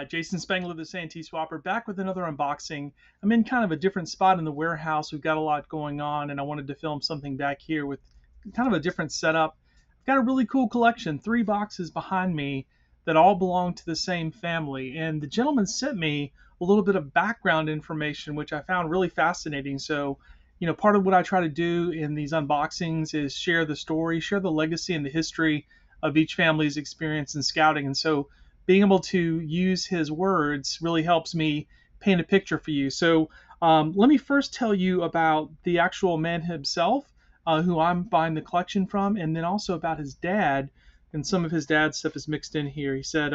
Jason Spangler, the SanteeSwapper, back with another unboxing. I'm in kind of a different spot in the warehouse. We've got a lot going on, and I wanted to film something back here with kind of a different setup. I've got a really cool collection, 3 boxes behind me that all belong to the same family. And the gentleman sent me a little bit of background information, which I found really fascinating. So, part of what I try to do in these unboxings is share the story, share the legacy and the history of each family's experience in scouting. And so being able to use his words really helps me paint a picture for you. So let me first tell you about the actual man himself, who I'm buying the collection from, and then also about his dad, and some of his dad's stuff is mixed in here. He said,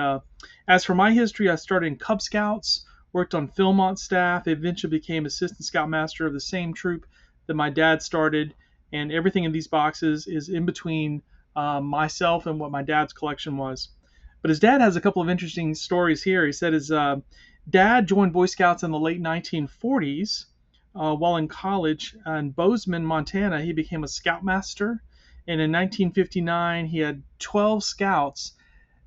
as for my history, I started in Cub Scouts, worked on Philmont staff, eventually became assistant scoutmaster of the same troop that my dad started, and everything in these boxes is in between myself and what my dad's collection was. But his dad has a couple of interesting stories here. He said his dad joined Boy Scouts in the late 1940s. While in college in Bozeman, Montana, he became a Scoutmaster. And in 1959, he had 12 Scouts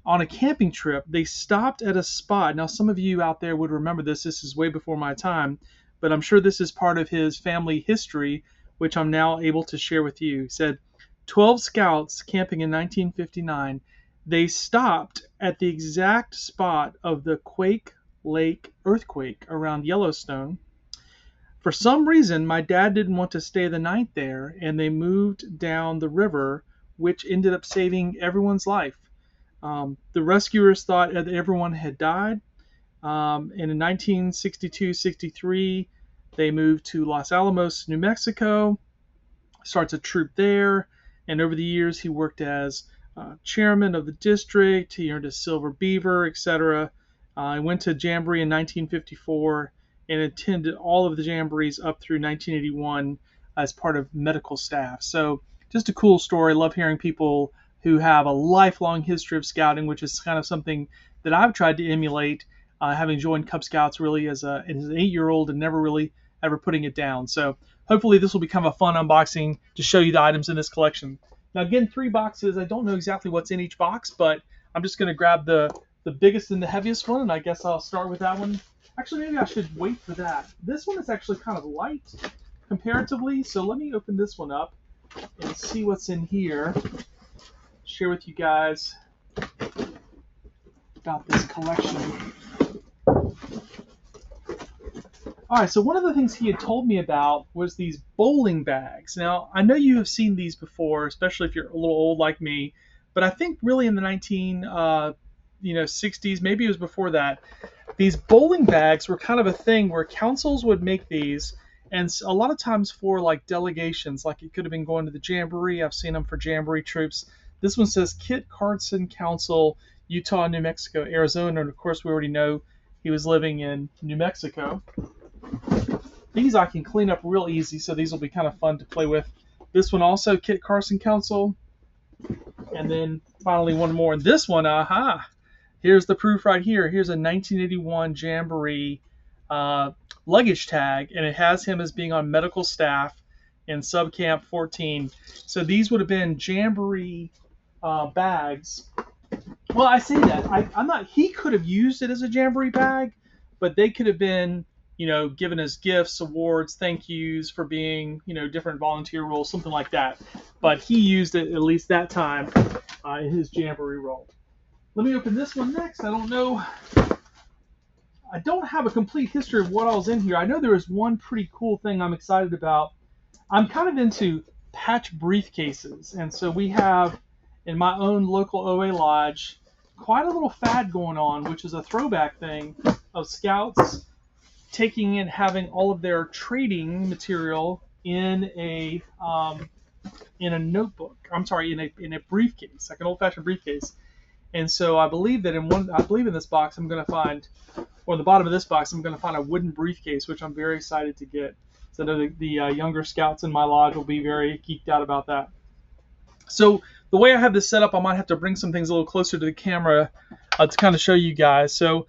on a camping trip. They stopped at a spot. Now, some of you out there would remember this. This is way before my time. But I'm sure this is part of his family history, which I'm now able to share with you. He said, 12 Scouts camping in 1959. They stopped at the exact spot of the Quake Lake earthquake around Yellowstone. For some reason, my dad didn't want to stay the night there, and they moved down the river, which ended up saving everyone's life. The rescuers thought that everyone had died. And in 1962-63, they moved to Los Alamos, New Mexico, starts a troop there, and over the years he worked as chairman of the district. He earned a silver beaver, etc. He went to Jamboree in 1954 and attended all of the Jamborees up through 1981 as part of medical staff. So just a cool story. I love hearing people who have a lifelong history of scouting, which is kind of something that I've tried to emulate, having joined Cub Scouts really as an 8-year-old and never really ever putting it down. So hopefully this will become a fun unboxing to show you the items in this collection. Now again, 3 boxes. I don't know exactly what's in each box, but I'm just going to grab the biggest and the heaviest one, and I guess I'll start with that one. Actually, maybe I should wait for that. This one is actually kind of light comparatively, so let me open this one up and see what's in here. Share with you guys about this collection. Alright, so one of the things he had told me about was these bowling bags. Now, I know you have seen these before, especially if you're a little old like me, but I think really in the 60s, maybe it was before that, these bowling bags were kind of a thing where councils would make these, and a lot of times for like delegations, like it could have been going to the Jamboree. I've seen them for Jamboree troops. This one says Kit Carson Council, Utah, New Mexico, Arizona, and of course we already know he was living in New Mexico. These I can clean up real easy, so these will be kind of fun to play with. This one also, Kit Carson Council. And then finally one more. And this one, aha! Here's the proof right here. Here's a 1981 Jamboree luggage tag, and it has him as being on medical staff in Subcamp 14. So these would have been Jamboree bags. Well, I say that. I'm not. He could have used it as a Jamboree bag, but they could have been, given as gifts, awards, thank yous for being, different volunteer roles, something like that. But he used it at least that time in his Jamboree role. Let me open this one next. I don't know. I don't have a complete history of what all's in here. I know there is one pretty cool thing I'm excited about. I'm kind of into patch briefcases, and so we have in my own local OA lodge quite a little fad going on, which is a throwback thing of scouts taking and having all of their trading material in a notebook. I'm sorry, in a briefcase, like an old-fashioned briefcase. And so I believe that in this box I'm going to find, or the bottom of this box, I'm going to find a wooden briefcase, which I'm very excited to get. So I know the younger scouts in my lodge will be very geeked out about that. So the way I have this set up, I might have to bring some things a little closer to the camera to kind of show you guys. So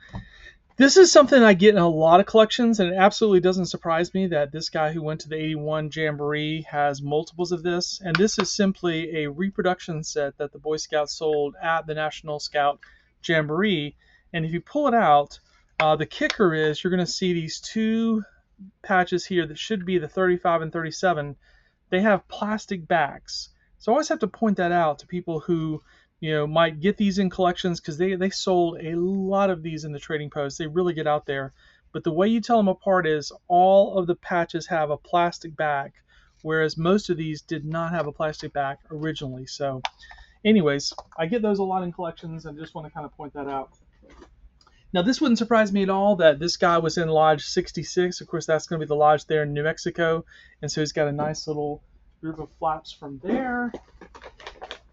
this is something I get in a lot of collections, and it absolutely doesn't surprise me that this guy who went to the 81 Jamboree has multiples of this. And this is simply a reproduction set that the Boy Scouts sold at the National Scout Jamboree. And if you pull it out, the kicker is you're going to see these two patches here that should be the 35 and 37. They have plastic backs. So I always have to point that out to people who, might get these in collections, because they sold a lot of these in the trading post. They really get out there. But the way you tell them apart is all of the patches have a plastic back, whereas most of these did not have a plastic back originally. So anyways, I get those a lot in collections, and just want to kind of point that out. Now, this wouldn't surprise me at all that this guy was in Lodge 66. Of course, that's going to be the lodge there in New Mexico. And so he's got a nice little group of flaps from there.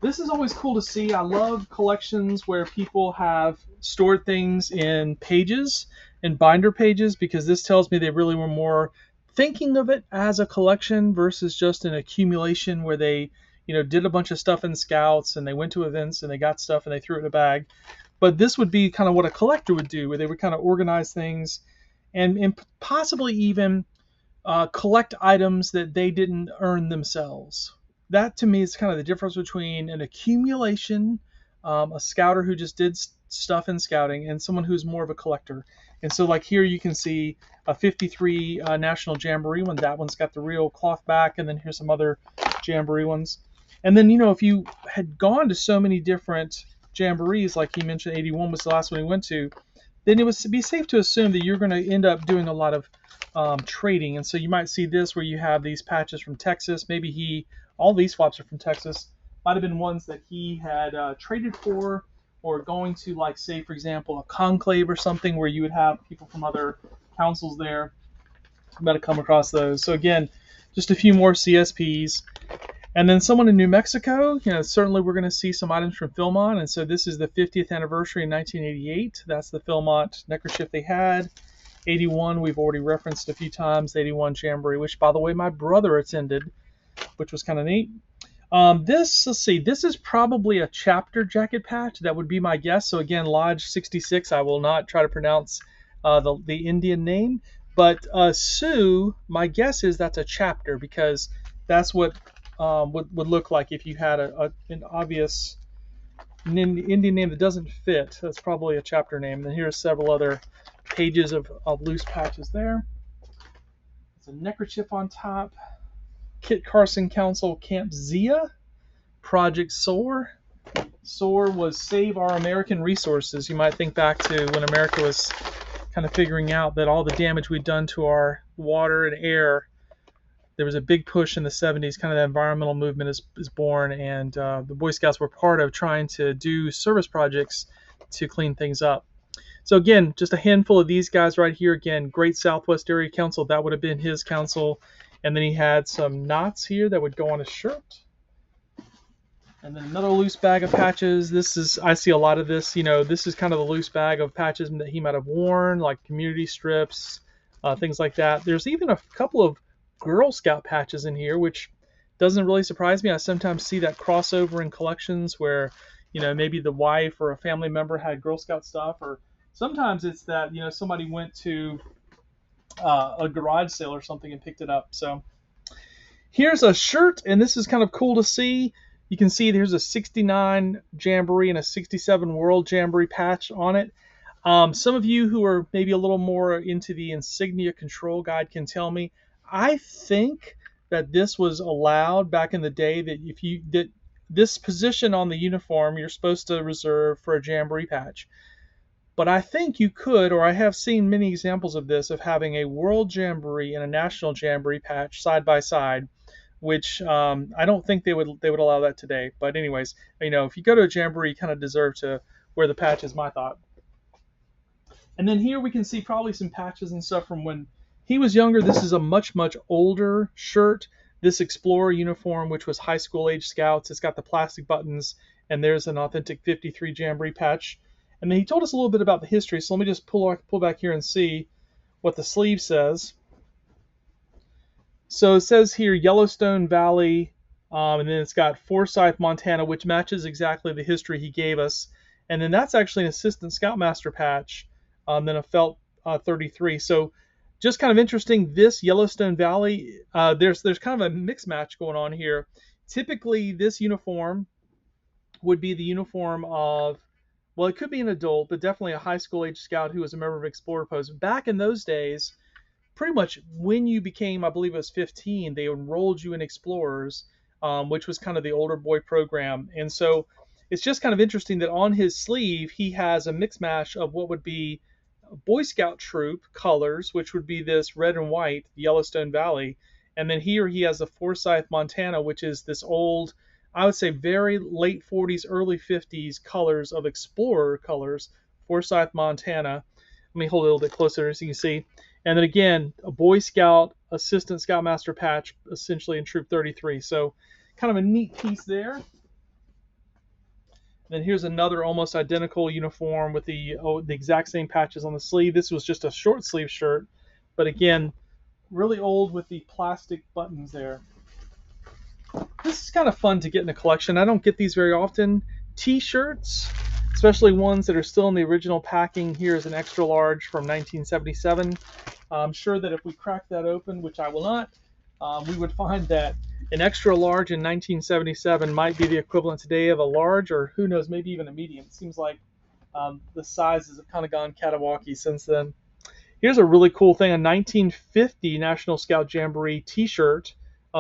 This is always cool to see. I love collections where people have stored things in pages and binder pages, because this tells me they really were more thinking of it as a collection versus just an accumulation where they, did a bunch of stuff in Scouts and they went to events and they got stuff and they threw it in a bag. But this would be kind of what a collector would do, where they would kind of organize things and possibly even collect items that they didn't earn themselves. That to me is kind of the difference between an accumulation, a scouter who just did stuff in scouting, and someone who's more of a collector. And so like here you can see a 53 National Jamboree one. That one's got the real cloth back, and then here's some other Jamboree ones. And then, if you had gone to so many different Jamborees, like he mentioned 81 was the last one he went to, then it would be safe to assume that you're going to end up doing a lot of trading. And so you might see this where you have these patches from Texas. Maybe all these swaps are from Texas. Might have been ones that he had traded for, or going to, like, say, for example, a conclave or something where you would have people from other councils there. I'm about to come across those. So again, just a few more CSPs. And then someone in New Mexico, certainly we're going to see some items from Philmont. And so this is the 50th anniversary in 1988. That's the Philmont neckerchief they had. 81, we've already referenced a few times, the 81 Jamboree, which, by the way, my brother attended, which was kind of neat. Let's see, this is probably a chapter jacket patch. That would be my guess. So again, Lodge 66, I will not try to pronounce the Indian name. But Sioux, my guess is that's a chapter, because that's what would look like if you had an obvious Indian name that doesn't fit. That's probably a chapter name. And here's several other pages of loose patches there. It's a neckerchief on top. Kit Carson Council Camp Zia. Project SOAR. SOAR was Save Our American Resources. You might think back to when America was kind of figuring out that all the damage we'd done to our water and air. There was a big push in the 70s, kind of the environmental movement is born, and the Boy Scouts were part of trying to do service projects to clean things up. So again, just a handful of these guys right here. Again, Great Southwest Area Council, that would have been his council. And then he had some knots here that would go on his shirt. And then another loose bag of patches. I see a lot of this. This is kind of the loose bag of patches that he might have worn, like community strips, things like that. There's even a couple of Girl Scout patches in here, which doesn't really surprise me. I sometimes see that crossover in collections where, maybe the wife or a family member had Girl Scout stuff, or sometimes it's that, somebody went to a garage sale or something and picked it up. So here's a shirt, and this is kind of cool to see. You can see there's a 69 Jamboree and a 67 World Jamboree patch on it. Some of you who are maybe a little more into the insignia control guide can tell me. I think that this was allowed back in the day, that this position on the uniform you're supposed to reserve for a Jamboree patch. But I think you could, or I have seen many examples of this, of having a World Jamboree and a National Jamboree patch side by side, which I don't think they would allow that today. But anyways, if you go to a Jamboree, you kind of deserve to wear the patch, is my thought. And then here we can see probably some patches and stuff from when he was younger. This is a much, much older shirt. This Explorer uniform, which was high school age Scouts, it's got the plastic buttons, and there's an authentic 53 Jamboree patch. And then he told us a little bit about the history, so let me just pull back here and see what the sleeve says. So it says here Yellowstone Valley, and then it's got Forsyth, Montana, which matches exactly the history he gave us. And then that's actually an Assistant Scoutmaster patch, then a Felt 33. So just kind of interesting, this Yellowstone Valley, there's kind of a mix match going on here. Typically, this uniform would be the uniform of Well, it could be an adult, but definitely a high school age scout who was a member of Explorer Post. Back in those days, pretty much when you became, I believe it was 15, they enrolled you in Explorers, which was kind of the older boy program. And so it's just kind of interesting that on his sleeve he has a mix mash of what would be Boy Scout troop colors, which would be this red and white, Yellowstone Valley. And then here he has the Forsyth, Montana, which is this old, I would say very late 40s, early 50s colors of Explorer colors, Forsyth, Montana. Let me hold it a little bit closer so you can see. And then again, a Boy Scout Assistant Scoutmaster patch, essentially in Troop 33. So kind of a neat piece there. Then here's another almost identical uniform with the exact same patches on the sleeve. This was just a short sleeve shirt, but again, really old with the plastic buttons there. This is kind of fun to get in a collection. I don't get these very often. T-shirts, especially ones that are still in the original packing. Here's an extra large from 1977. I'm sure that if we crack that open, which I will not, we would find that an extra large in 1977 might be the equivalent today of a large, or who knows, maybe even a medium. It seems like the sizes have kind of gone catawalky since then. Here's a really cool thing, a 1950 National Scout Jamboree t-shirt.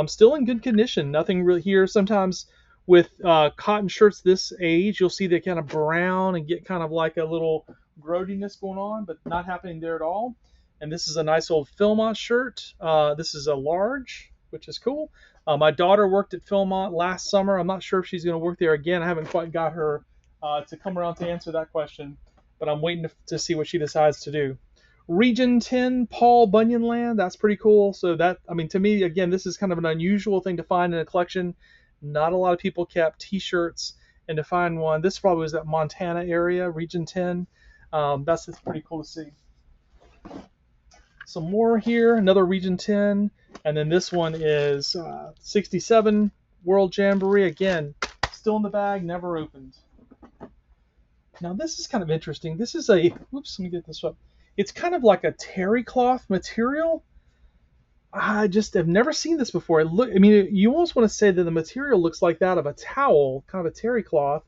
Still in good condition, nothing really here. Sometimes with cotton shirts this age, you'll see they kind of brown and get kind of like a little growdiness going on, but not happening there at all. And this is a nice old Philmont shirt. This is a large, which is cool. My daughter worked at Philmont last summer. I'm not sure if she's going to work there again. I haven't quite got her to come around to answer that question, but I'm waiting to see what she decides to do. Region 10 Paul Bunyan Land, that's pretty cool. So that, I mean, to me, again, this is kind of an unusual thing to find in a collection. Not a lot of people kept t-shirts, and to find one, this probably was that Montana area, Region 10. That's pretty cool to see. Some more here, another Region 10, and then this one is 67 World Jamboree. Again, still in the bag, never opened. Now this is kind of interesting. This is a, whoops, let me get this up. It's kind of like a terry cloth material. I just have never seen this before. I mean, you almost want to say that the material looks like that of a towel, kind of a terry cloth,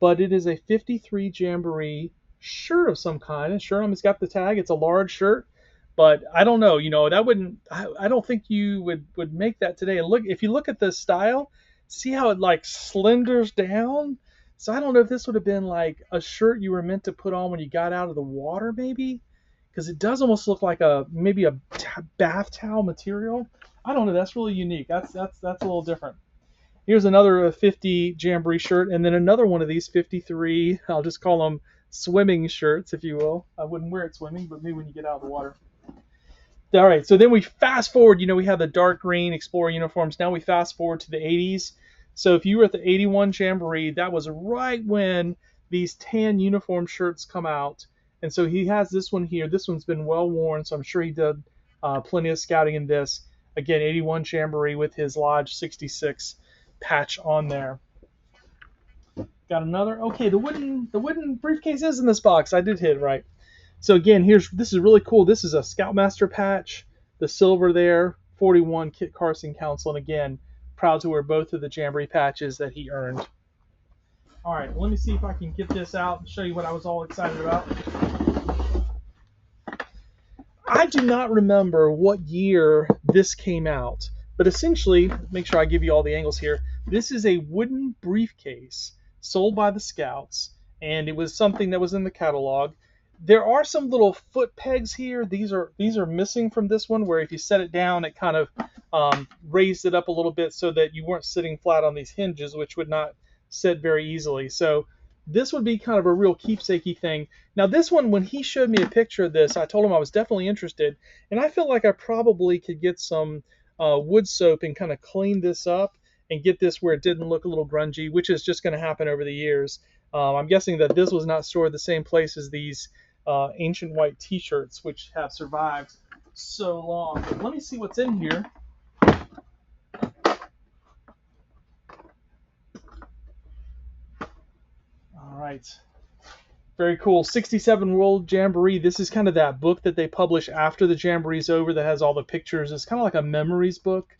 but it is a 53 Jamboree shirt of some kind. And sure, it's got the tag. It's a large shirt, but I don't know. You know, that wouldn't. I don't think you would make that today. And look, if you look at the style, see how it like slenders down. So I don't know if this would have been like a shirt you were meant to put on when you got out of the water, maybe. Because it does almost look like maybe a bath towel material. I don't know. That's really unique. That's a little different. Here's another 50 Jamboree shirt, and then another one of these 53. I'll just call them swimming shirts, if you will. I wouldn't wear it swimming, but maybe when you get out of the water. All right. So then we fast forward. You know, we have the dark green Explorer uniforms. Now we fast forward to the 80s. So if you were at the 81 Jamboree, that was right when these tan uniform shirts come out. And so he has this one here. This one's been well worn, so I'm sure he did plenty of scouting in this. Again, 81 Jamboree with his Lodge 66 patch on there. Got another. Okay, the wooden briefcase is in this box. I did hit it right. So again, this is really cool. This is a Scoutmaster patch. The silver there, 41 Kit Carson Council, and again, proud to wear both of the Jamboree patches that he earned. All right, let me see if I can get this out and show you what I was all excited about. I do not remember what year this came out, but essentially, make sure I give you all the angles here. This is a wooden briefcase sold by the Scouts, and it was something that was in the catalog. There are some little foot pegs here. These are missing from this one, where if you set it down, it kind of raised it up a little bit so that you weren't sitting flat on these hinges, which would not sit very easily. So this would be kind of a real keepsakey thing. Now this one, when he showed me a picture of this, I told him I was definitely interested, and I feel like I probably could get some wood soap and kind of clean this up and get this where it didn't look a little grungy, which is just going to happen over the years. I'm guessing that this was not stored the same place as these ancient white t-shirts, which have survived so long. But let me see what's in here. All right. Very cool. 67 World Jamboree. This is kind of that book that they publish after the Jamboree's over that has all the pictures. It's kind of like a memories book,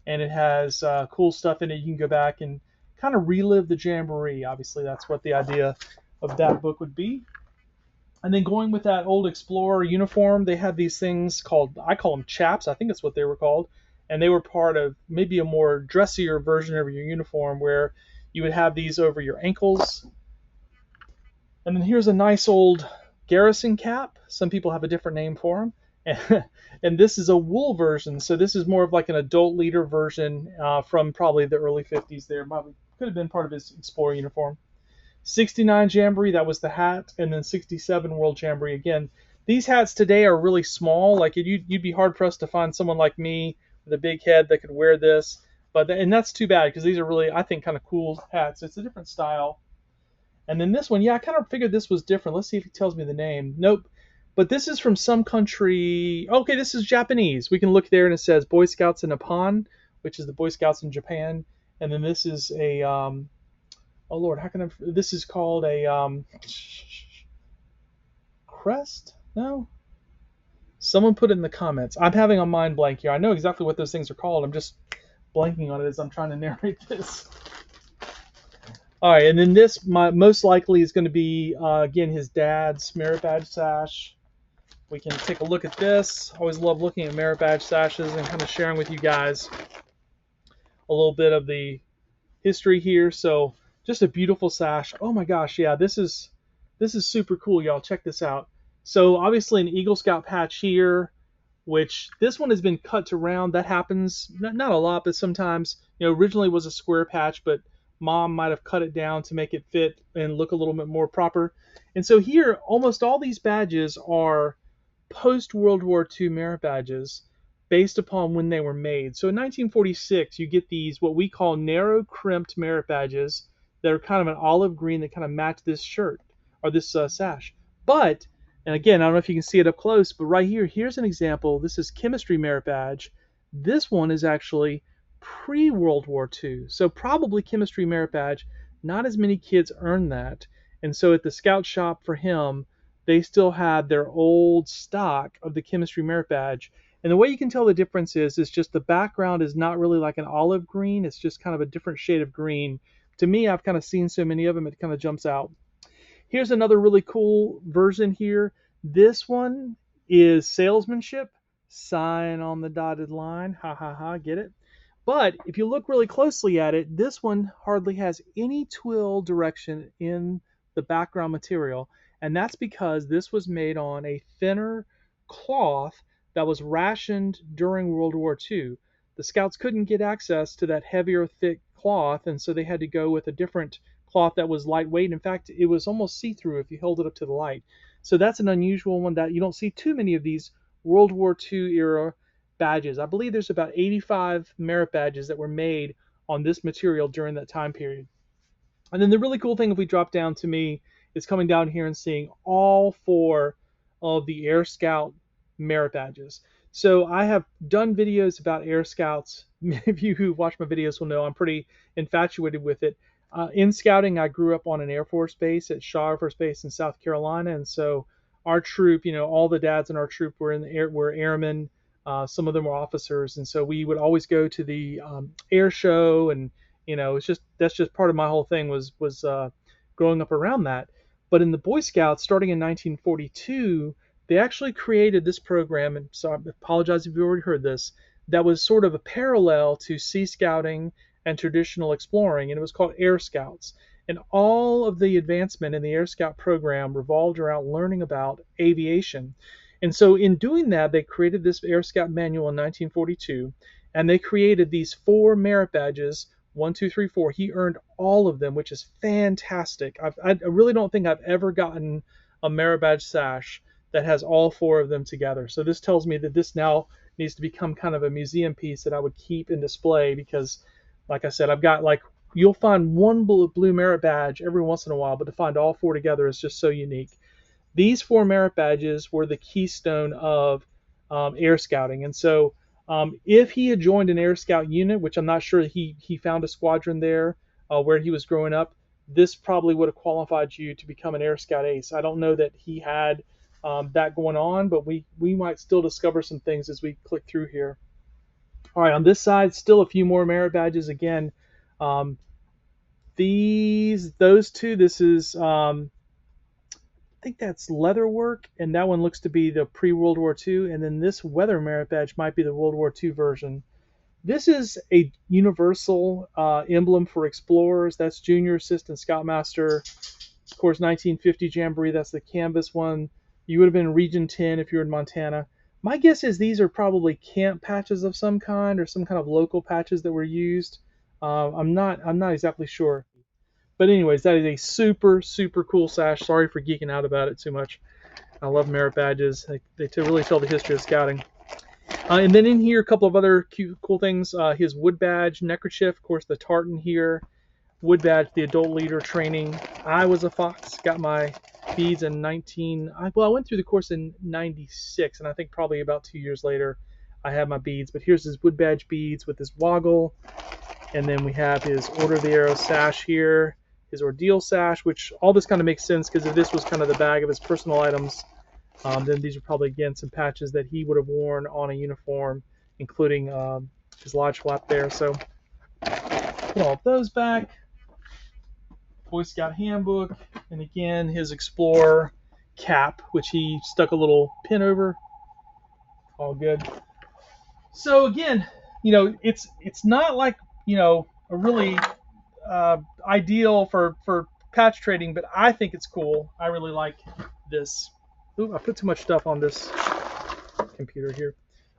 and it has cool stuff in it. You can go back and kind of relive the Jamboree. Obviously, that's what the idea of that book would be. And then going with that old Explorer uniform, they had these things called, I call them chaps, I think that's what they were called. And they were part of maybe a more dressier version of your uniform where you would have these over your ankles. And then here's a nice old garrison cap. Some people have a different name for them. And this is a wool version. So this is more of like an adult leader version from probably the early 50s there. Probably could have been part of his Explorer uniform. 69 Jamboree, that was the hat, and then 67 World Jamboree again. These hats today are really small. Like you'd be hard pressed to find someone like me with a big head that could wear this. And that's too bad because these are really, I think, kind of cool hats. It's a different style. And then this one, yeah, I kind of figured this was different. Let's see if he tells me the name. Nope. But this is from some country. Okay, this is Japanese. We can look there and it says Boy Scouts in Nippon, which is the Boy Scouts in Japan. And then this is a oh Lord, how can I? This is called a crest? No. Someone put it in the comments. I'm having a mind blank here. I know exactly what those things are called. I'm just blanking on it as I'm trying to narrate this. All right, and then this most likely is going to be again his dad's merit badge sash. We can take a look at this. I always love looking at merit badge sashes and kind of sharing with you guys a little bit of the history here. So just a beautiful sash. Oh my gosh, yeah, this is super cool, y'all. Check this out. So obviously an Eagle Scout patch here, which this one has been cut to round. That happens not a lot, but sometimes. Originally was a square patch, but Mom might have cut it down to make it fit and look a little bit more proper. And so here, almost all these badges are post-World War II merit badges based upon when they were made. So in 1946, you get these what we call narrow crimped merit badges that are kind of an olive green that kind of match this shirt or this sash. But, and again, I don't know if you can see it up close, but right here, here's an example. This is chemistry merit badge. This one is actually pre-World War II. So probably chemistry merit badge. Not as many kids earn that. And so at the scout shop for him, they still had their old stock of the chemistry merit badge. And the way you can tell the difference is just the background is not really like an olive green. It's just kind of a different shade of green. To me, I've kind of seen so many of them, it kind of jumps out. Here's another really cool version here. This one is salesmanship. Sign on the dotted line. Ha ha ha, get it? But if you look really closely at it, this one hardly has any twill direction in the background material. And that's because this was made on a thinner cloth that was rationed during World War II. The Scouts couldn't get access to that heavier, thick cloth, and so they had to go with a different cloth that was lightweight. In fact, it was almost see-through if you held it up to the light. So that's an unusual one that you don't see too many of these World War II era badges. I believe there's about 85 merit badges that were made on this material during that time period. And then the really cool thing, if we drop down to me, is coming down here and seeing all 4 of the Air Scout merit badges. So I have done videos about Air Scouts. Many of you who watch my videos will know I'm pretty infatuated with it. In scouting, I grew up on an Air Force base at Shaw Air Force Base in South Carolina, and so our troop, all the dads in our troop were were airmen. Some of them were officers, and so we would always go to the air show, and that's just part of my whole thing was growing up around that. But in the Boy Scouts, starting in 1942, they actually created this program, and so I apologize if you already heard this, that was sort of a parallel to Sea Scouting and traditional exploring, and it was called Air Scouts. And all of the advancement in the Air Scout program revolved around learning about aviation. And so in doing that, they created this Air Scout manual in 1942, and they created these 4 merit badges, 1, 2, 3, 4. He earned all of them, which is fantastic. I really don't think I've ever gotten a merit badge sash that has all 4 of them together. So this tells me that this now needs to become kind of a museum piece that I would keep and display because, like I said, I've got you'll find one blue merit badge every once in a while, but to find all 4 together is just so unique. These 4 merit badges were the keystone of Air Scouting. And so if he had joined an Air Scout unit, which I'm not sure he found a squadron there where he was growing up, this probably would have qualified you to become an Air Scout ace. I don't know that he had that going on, but we might still discover some things as we click through here. All right, on this side, still a few more merit badges. Again, those 2, this is think that's leather work, and that one looks to be the pre-World War II, and then this weather merit badge might be the World War II version. This is a universal emblem for explorers. That's Junior Assistant Scoutmaster. Of course, 1950 Jamboree, that's the canvas one. You would have been in Region 10 if you're in Montana. My guess is these are probably camp patches of some kind or some kind of local patches that were used. I'm not exactly sure. But anyways, that is a super, super cool sash. Sorry for geeking out about it too much. I love merit badges. They really tell the history of scouting. And then in here, a couple of other cute, cool things. His wood badge, neckerchief, of course, the tartan here. Wood badge, the adult leader training. I was a fox. Got my beads in I went through the course in 96, and I think probably about 2 years later, I had my beads. But here's his wood badge beads with his woggle. And then we have his Order of the Arrow sash here, his Ordeal sash, which all this kind of makes sense because if this was kind of the bag of his personal items, then these are probably, again, some patches that he would have worn on a uniform, including his lodge flap there. So put all of those back. Boy Scout handbook, and again, his Explorer cap, which he stuck a little pin over. All good. So again, it's not like, a really ideal for patch trading, but I think it's cool. I really like this. Ooh, I put too much stuff on this computer here.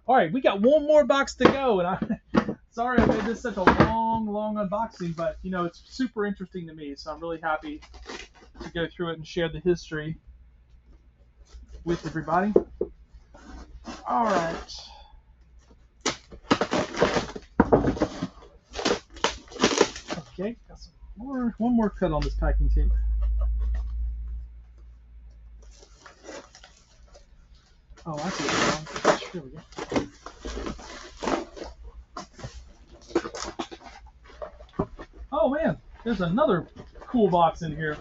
All right, we got one more box to go, and I'm sorry I made this such a long unboxing, but it's super interesting to me, so I'm really happy to go through it and share the history with everybody. All right. Okay, got one more cut on this packing tape. Oh, I see what's wrong. Here we go. Oh man, there's another cool box in here.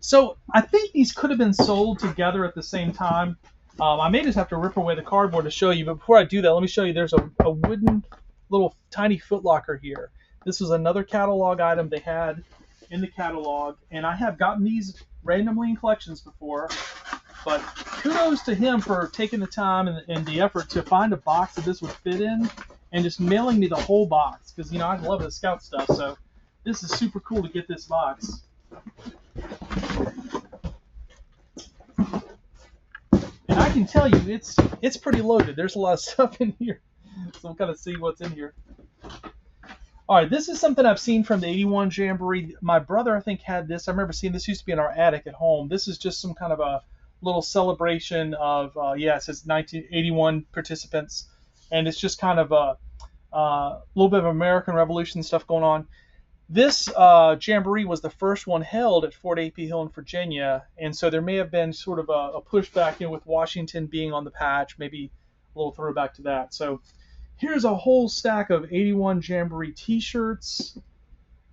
So I think these could have been sold together at the same time. I may just have to rip away the cardboard to show you, but before I do that, let me show you there's a wooden little tiny footlocker here. This was another catalog item they had in the catalog, and I have gotten these randomly in collections before, but kudos to him for taking the time and the effort to find a box that this would fit in and just mailing me the whole box, because I love the Scout stuff, so this is super cool to get this box. And I can tell you it's pretty loaded. There's a lot of stuff in here, so we'll kind of see what's in here. All right, this is something I've seen from the 81 Jamboree. My brother, I think, had this. I remember seeing this. Used to be in our attic at home. This is just some kind of a little celebration of, it says 1981 participants. And it's just kind of a little bit of American Revolution stuff going on. This Jamboree was the first one held at Fort A.P. Hill in Virginia. And so there may have been sort of a pushback, with Washington being on the patch, maybe a little throwback to that. So here's a whole stack of 81 Jamboree t-shirts.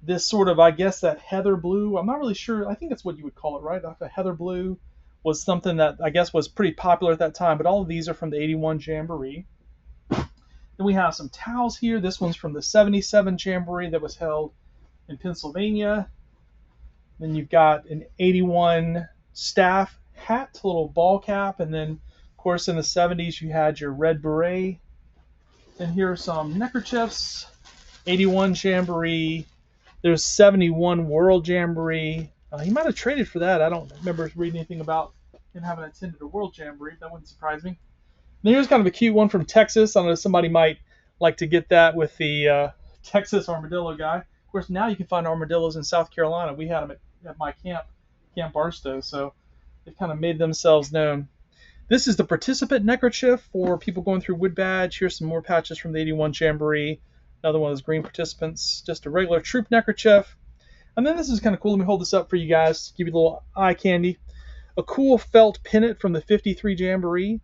This sort of, I guess, that heather blue. I'm not really sure. I think that's what you would call it, right? The heather blue was something that I guess was pretty popular at that time. But all of these are from the 81 Jamboree. Then we have some towels here. This one's from the 77 Jamboree that was held in Pennsylvania. Then you've got an 81 staff hat, a little ball cap. And then, of course, in the 70s, you had your red beret. And here are some neckerchiefs. 81 Jamboree. There's 71 World Jamboree. He might have traded for that. I don't remember reading anything about him having attended a World Jamboree. That wouldn't surprise me. Then here's kind of a cute one from Texas. I don't know if somebody might like to get that with the Texas armadillo guy. Of course, now you can find armadillos in South Carolina. We had them at my camp, Camp Barstow. So they've kind of made themselves known. This is the participant neckerchief for people going through wood badge. Here's some more patches from the 81 Jamboree. Another one of those green participants. Just a regular troop neckerchief. And then this is kind of cool. Let me hold this up for you guys. Give you a little eye candy. A cool felt pennant from the 53 Jamboree.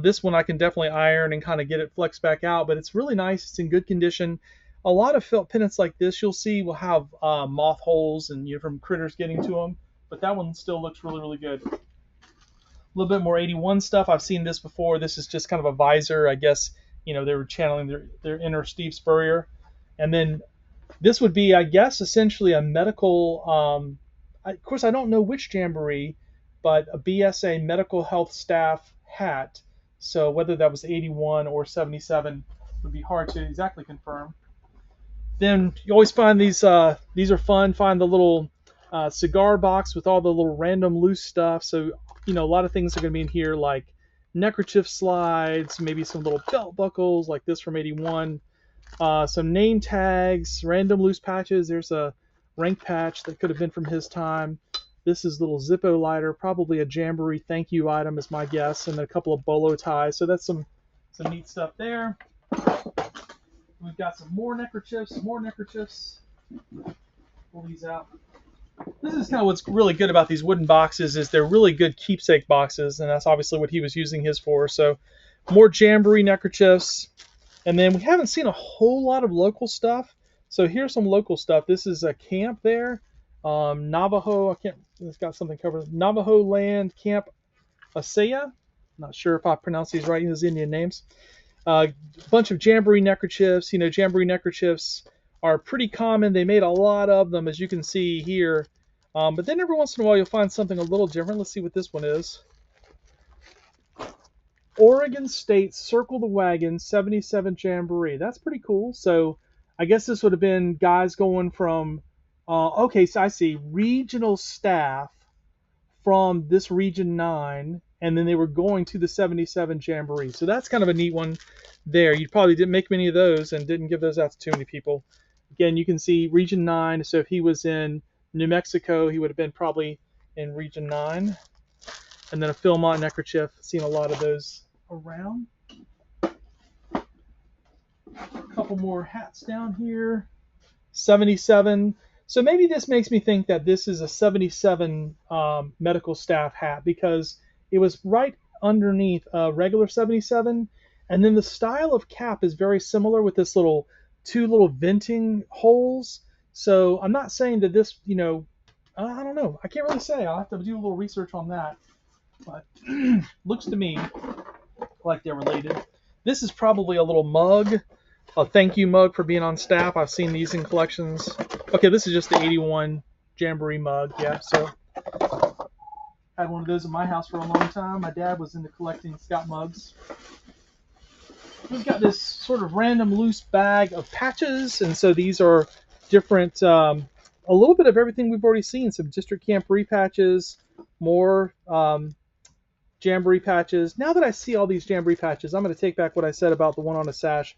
This one I can definitely iron and kind of get it flexed back out. But it's really nice. It's in good condition. A lot of felt pennants like this you'll see will have moth holes and from critters getting to them. But that one still looks really, really good. A little bit more 81 stuff. I've seen this before. This is just kind of a visor. I guess, they were channeling their inner Steve Spurrier. And then this would be, I guess, essentially a medical of course, I don't know which jamboree, but a BSA medical health staff hat. So whether that was 81 or 77 would be hard to exactly confirm. Then you always find these are fun. Find the little cigar box with all the little random loose stuff. So a lot of things are going to be in here, like neckerchief slides, maybe some little belt buckles like this from 81, some name tags, random loose patches. There's a rank patch that could have been from his time. This is little Zippo lighter, probably a Jamboree thank you item is my guess, and a couple of bolo ties. So that's some neat stuff there. We've got some more neckerchiefs, Pull these out. This is kind of what's really good about these wooden boxes is they're really good keepsake boxes, and that's obviously what he was using his for. So more Jamboree neckerchiefs. And then we haven't seen a whole lot of local stuff. So here's some local stuff. This is a camp there. Navajo, it's got something covered. Navajo Land Camp Asaya. Not sure if I pronounced these right, those Indian names. A bunch of Jamboree neckerchiefs. Jamboree neckerchiefs are pretty common. They made a lot of them, as you can see here. But then every once in a while, you'll find something a little different. Let's see what this one is. Oregon State Circle the Wagon 77 Jamboree. That's pretty cool. So I guess this would have been guys going from, okay, so I see regional staff from this Region 9, and then they were going to the 77 Jamboree. So that's kind of a neat one there. You probably didn't make many of those and didn't give those out to too many people. Again, you can see Region 9. So if he was in New Mexico, he would have been probably in Region 9. And then a Philmont neckerchief. Seen a lot of those around. A couple more hats down here. 77. So maybe this makes me think that this is a 77 medical staff hat, because it was right underneath a regular 77. And then the style of cap is very similar with this two little venting holes. So I'm not saying that this, I don't know. I can't really say. I'll have to do a little research on that. But looks to me like they're related. This is probably a little mug, a thank you mug for being on staff. I've seen these in collections. Okay, this is just the 81 Jamboree mug. Yeah, so I had one of those in my house for a long time. My dad was into collecting Scout mugs. We've got this sort of random loose bag of patches, and so these are different, a little bit of everything we've already seen. Some district camporee patches, more Jamboree patches. Now that I see all these Jamboree patches, I'm going to take back what I said about the one on a sash.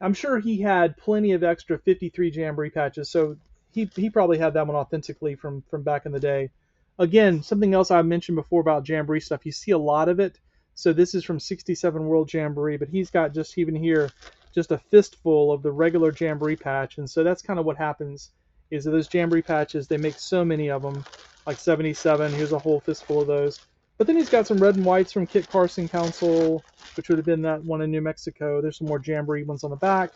I'm sure he had plenty of extra 53 Jamboree patches, so he probably had that one authentically from back in the day. Again, something else I mentioned before about Jamboree stuff, you see a lot of it. So this is from 67 World Jamboree, but he's got just even here just a fistful of the regular Jamboree patch, and so that's kind of what happens is that those Jamboree patches, they make so many of them, like 77. Here's a whole fistful of those. But then he's got some red and whites from Kit Carson Council, which would have been that one in New Mexico. There's some more Jamboree ones on the back.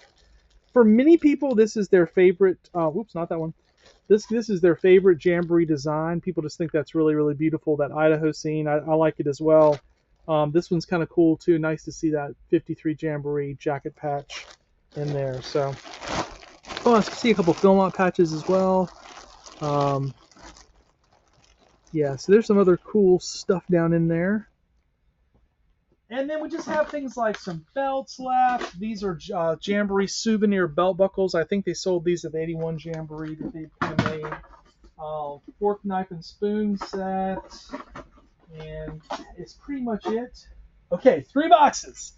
For many people, this is their favorite. Whoops, not that one. This is their favorite Jamboree design. People just think that's really, really beautiful. That Idaho scene, I like it as well. This one's kind of cool too. Nice to see that 53 Jamboree jacket patch in there. So, I see a couple Philmont patches as well. Yeah, so there's some other cool stuff down in there. And then we just have things like some belts left. These are Jamboree souvenir belt buckles. I think they sold these at the 81 Jamboree that they made. Fork, knife, and spoon set. And it's pretty much it. Okay, 3 boxes.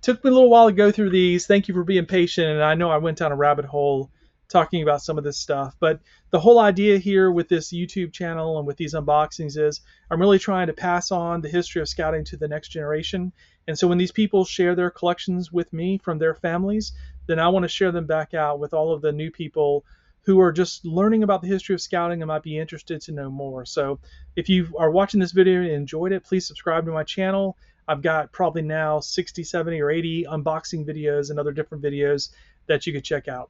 Took me a little while to go through these. Thank you for being patient. And I know I went down a rabbit hole talking about some of this stuff, but the whole idea here with this YouTube channel and with these unboxings is I'm really trying to pass on the history of scouting to the next generation. And so when these people share their collections with me from their families, then I want to share them back out with all of the new people who are just learning about the history of scouting and might be interested to know more. So if you are watching this video and enjoyed it, please subscribe to my channel. I've got probably now 60, 70, or 80 unboxing videos and other different videos that you could check out.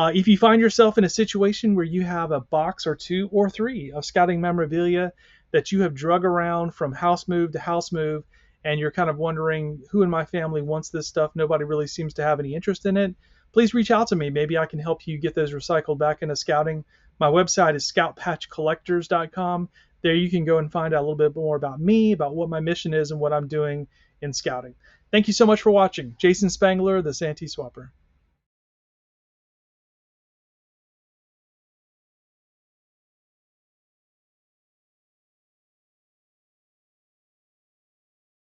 If you find yourself in a situation where you have a box or 2 or 3 of scouting memorabilia that you have drug around from house move to house move, and you're kind of wondering who in my family wants this stuff, nobody really seems to have any interest in it, please reach out to me. Maybe I can help you get those recycled back into scouting My website is scoutpatchcollectors.com. There you can go and find out a little bit more about me, about what my mission is, and what I'm doing in scouting. Thank you so much for watching. Jason Spangler, the SanteeSwapper.